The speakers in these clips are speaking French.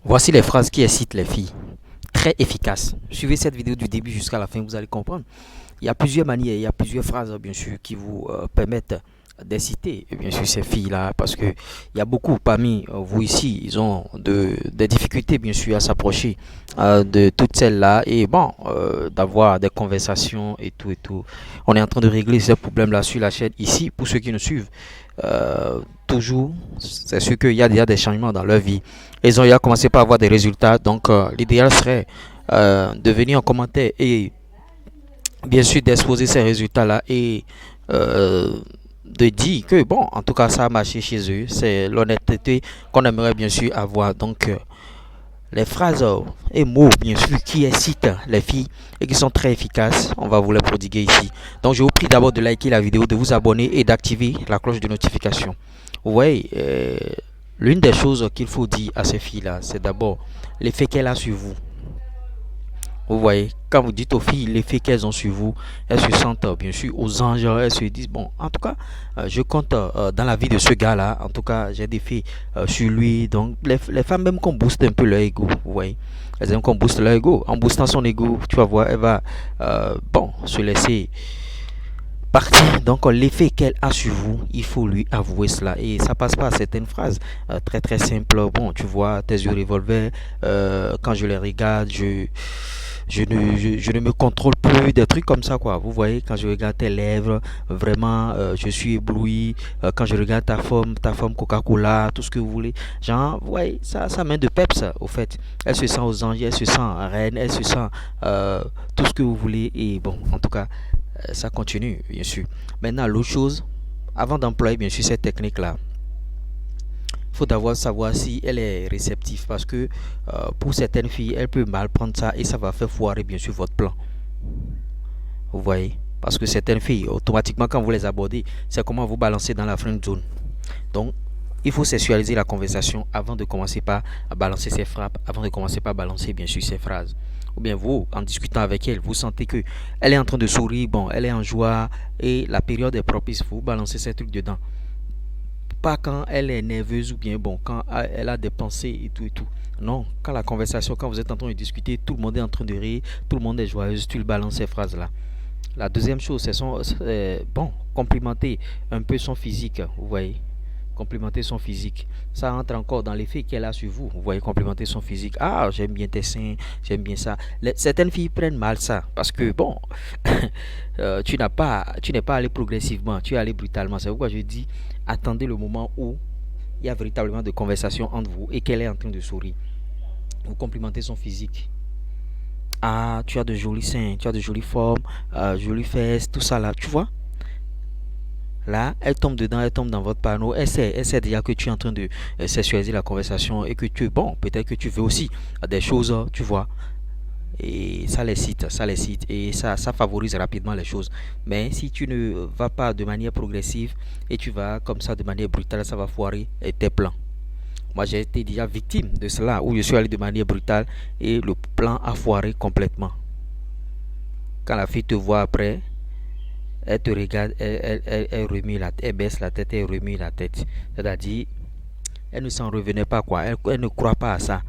Voici les phrases qui excitent les filles. Très efficaces. Suivez cette vidéo du début jusqu'à la fin, vous allez comprendre. Il y a plusieurs manières, il y a plusieurs phrases, bien sûr, qui vous permettent d'inciter, bien sûr, ces filles-là, parce que il y a beaucoup parmi vous ici, ils ont des difficultés, bien sûr, à s'approcher de toutes celles-là, et bon, d'avoir des conversations et tout et tout. On est en train de régler ces problèmes-là sur la chaîne ici, pour ceux qui nous suivent. Toujours, c'est sûr qu'il y a déjà des changements dans leur vie. Ils ont déjà commencé par avoir des résultats, donc l'idéal serait de venir en commentaire et bien sûr d'exposer ces résultats-là et euh, de dire que bon, en tout cas ça a marché chez eux. C'est l'honnêteté qu'on aimerait bien sûr avoir. Donc les phrases et mots bien sûr qui excitent les filles et qui sont très efficaces, on va vous les prodiguer ici. Donc je vous prie d'abord de liker la vidéo, de vous abonner et d'activer la cloche de notification. Vous voyez, l'une des choses qu'il faut dire à ces filles-là, c'est d'abord l'effet qu'elle a sur vous. Vous voyez, quand vous dites aux filles l'effet qu'elles ont sur vous, elles se sentent bien sûr aux anges, elles se disent, bon, en tout cas, je compte dans la vie de ce gars-là, en tout cas, j'ai des filles sur lui. Donc, les femmes, même qu'on booste un peu leur ego, vous voyez, elles aiment qu'on booste leur ego. En boostant son ego, tu vas voir, elle va, bon, se laisser partie. Donc l'effet qu'elle a sur vous, il faut lui avouer cela. Et ça passe par certaines phrases très très simples. Bon, tu vois, tes yeux revolver, quand je les regarde, je ne me contrôle plus, des trucs comme ça quoi. Vous voyez, quand je regarde tes lèvres, vraiment, je suis ébloui. Quand je regarde ta forme Coca-Cola, tout ce que vous voulez. Genre, vous voyez, ça met de peps au fait. Elle se sent aux anges, elle se sent reine, elle se sent tout ce que vous voulez. Et bon, en tout cas, ça continue, bien sûr. Maintenant, l'autre chose, avant d'employer, bien sûr, cette technique-là, il faut d'abord savoir si elle est réceptive parce que pour certaines filles, elle peut mal prendre ça et ça va faire foirer, bien sûr, votre plan. Vous voyez? Parce que certaines filles, automatiquement, quand vous les abordez, c'est comment vous balancer dans la friend zone. Donc, il faut sexualiser la conversation avant de commencer par balancer ses frappes, avant de commencer par balancer bien sûr ses phrases. Ou bien vous, en discutant avec elle, vous sentez que elle est en train de sourire, bon, elle est en joie et la période est propice, vous balancez ces trucs dedans. Pas quand elle est nerveuse ou bien bon, quand elle a des pensées et tout et tout. Non, quand la conversation, quand vous êtes en train de discuter, tout le monde est en train de rire, tout le monde est joyeux, tu le balances ces phrases-là. La deuxième chose, c'est bon, complimenter un peu son physique, vous voyez. Complimenter son physique. Ça entre encore dans l'effet qu'elle a sur vous. Vous voyez, complimenter son physique. Ah, j'aime bien tes seins, j'aime bien ça. Certaines filles prennent mal ça parce que, bon, tu n'es pas allé progressivement, tu es allé brutalement. C'est pourquoi je dis, attendez le moment où il y a véritablement de conversation entre vous et qu'elle est en train de sourire. Vous complimentez son physique. Ah, tu as de jolis seins, tu as de jolies formes, jolies fesses, tout ça là, tu vois. Là, elle tombe dedans, elle tombe dans votre panneau, elle sait déjà que tu es en train de sexualiser la conversation et que tu, bon, peut-être que tu veux aussi des choses, tu vois. Et ça les cite et ça favorise rapidement les choses. Mais si tu ne vas pas de manière progressive et tu vas comme ça de manière brutale, ça va foirer tes plans. Moi, j'ai été déjà victime de cela où je suis allé de manière brutale et le plan a foiré complètement. Quand la fille te voit après, elle te regarde, elle remue elle baisse la tête, elle remue la tête. C'est-à-dire, elle ne s'en revenait pas, quoi. Elle ne croit pas à ça.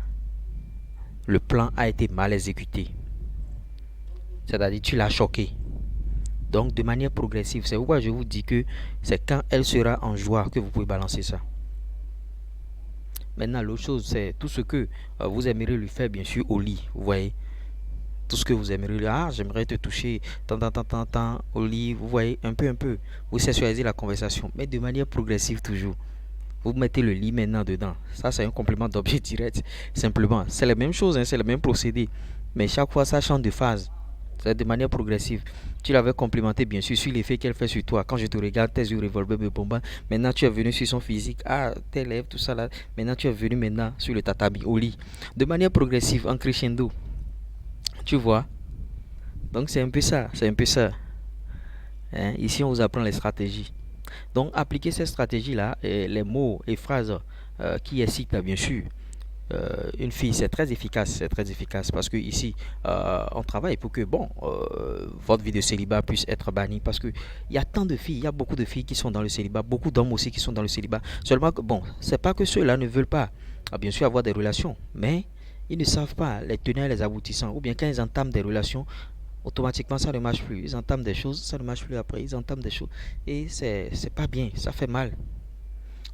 Le plan a été mal exécuté. C'est-à-dire, tu l'as choqué. Donc, de manière progressive, c'est pourquoi je vous dis que c'est quand elle sera en joie que vous pouvez balancer ça. Maintenant, l'autre chose, c'est tout ce que vous aimeriez lui faire, bien sûr, au lit. Vous voyez, tout ce que vous aimeriez lui ah, j'aimerais te toucher, tant, au lit. Vous voyez, un peu. Vous sexualisez la conversation, mais de manière progressive toujours. Vous mettez le lit maintenant dedans. Ça, c'est un complément d'objet direct. Simplement, c'est la même chose, hein, c'est le même procédé. Mais chaque fois, ça change de phase. C'est de manière progressive. Tu l'avais complimenté, bien sûr, sur l'effet qu'elle fait sur toi. Quand je te regarde, tes yeux revolver me bombardent. Maintenant, tu es venu sur son physique. Ah, tes lèvres, tout ça là. Maintenant, tu es venu maintenant sur le tatami, au lit. De manière progressive, en crescendo. Tu vois? Donc, c'est un peu ça. C'est un peu ça. Hein? Ici, on vous apprend les stratégies. Donc, appliquer ces stratégies-là, les mots et phrases qui excitent, bien sûr, une fille, c'est très efficace parce que ici, on travaille pour que, bon, votre vie de célibat puisse être bannie parce que il y a tant de filles, il y a beaucoup de filles qui sont dans le célibat, beaucoup d'hommes aussi qui sont dans le célibat. Seulement que, bon, c'est pas que ceux-là ne veulent pas. à bien sûr avoir des relations, mais ils ne savent pas les tenants et les aboutissants. Ou bien quand ils entament des relations, automatiquement ça ne marche plus. Ils entament des choses, ça ne marche plus après. Ils entament des choses et c'est pas bien, ça fait mal.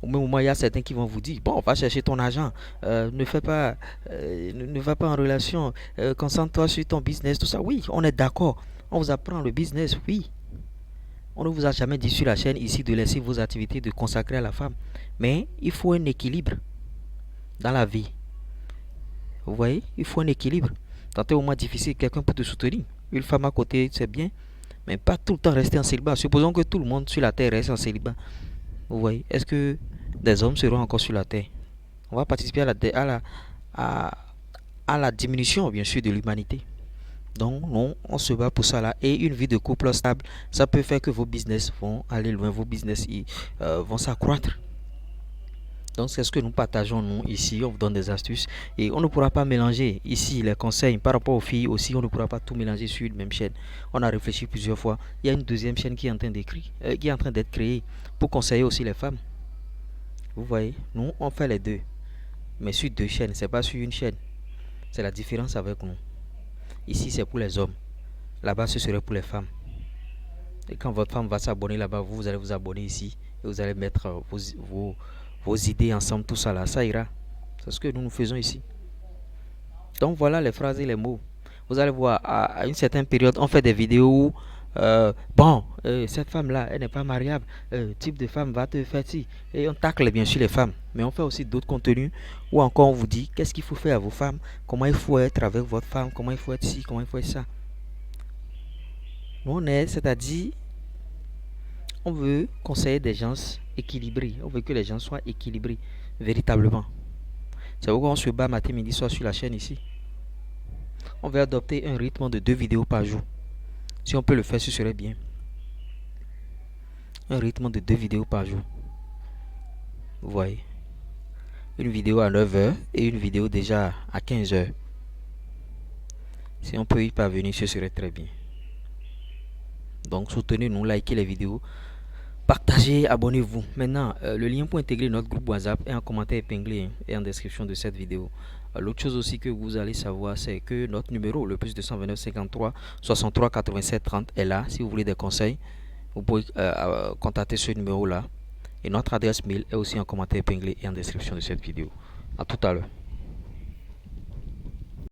Au même moment, il y a certains qui vont vous dire, bon, va chercher ton argent, ne fais pas, ne va pas en relation, concentre-toi sur ton business, tout ça. Oui, on est d'accord. On vous apprend le business, oui. On ne vous a jamais dit sur la chaîne ici de laisser vos activités, de consacrer à la femme. Mais il faut un équilibre dans la vie. Vous voyez, il faut un équilibre. Dans tes moments difficiles, quelqu'un peut te soutenir. Une femme à côté, c'est bien, mais pas tout le temps rester en célibat. Supposons que tout le monde sur la terre reste en célibat. Vous voyez, est-ce que des hommes seront encore sur la terre? On va participer à, à la diminution, bien sûr, de l'humanité. Donc, non, on se bat pour ça là. Et une vie de couple stable, ça peut faire que vos business vont aller loin, vos business vont s'accroître. Donc, c'est ce que nous partageons, nous, ici. On vous donne des astuces. Et on ne pourra pas mélanger ici les conseils par rapport aux filles aussi. On ne pourra pas tout mélanger sur une même chaîne. On a réfléchi plusieurs fois. Il y a une deuxième chaîne qui est en train qui est en train d'être créée pour conseiller aussi les femmes. Vous voyez, nous, on fait les deux. Mais sur deux chaînes, c'est pas sur une chaîne. C'est la différence avec nous. Ici, c'est pour les hommes. Là-bas, ce serait pour les femmes. Et quand votre femme va s'abonner là-bas, vous allez vous abonner ici. Et vous allez mettre vos idées ensemble, tout ça là. Ça ira. C'est ce que nous faisons ici. Donc voilà les phrases et les mots. Vous allez voir, à une certaine période, on fait des vidéos où, cette femme-là, elle n'est pas mariable. Type de femme va te faire ci. Et on tacle bien sûr les femmes. Mais on fait aussi d'autres contenus où encore on vous dit qu'est-ce qu'il faut faire à vos femmes, comment il faut être avec votre femme, comment il faut être ci, comment il faut être ça. Nous, on est, c'est-à-dire, on veut conseiller des gens équilibrés. On veut que les gens soient équilibrés, véritablement. C'est pourquoi on se bat matin, midi, soir sur la chaîne ici. On veut adopter un rythme de 2 vidéos par jour. Si on peut le faire, ce serait bien. Un rythme de 2 vidéos par jour. Vous voyez. Une vidéo à 9 heures et une vidéo déjà à 15 heures. Si on peut y parvenir, ce serait très bien. Donc soutenez-nous, likez les vidéos, partagez, abonnez-vous. Maintenant, le lien pour intégrer notre groupe WhatsApp est en commentaire épinglé et en description de cette vidéo. L'autre chose aussi que vous allez savoir, c'est que notre numéro, le plus 229 53 63 87 30 est là. Si vous voulez des conseils, vous pouvez contacter ce numéro là. Et notre adresse mail est aussi en commentaire épinglé et en description de cette vidéo. A tout à l'heure.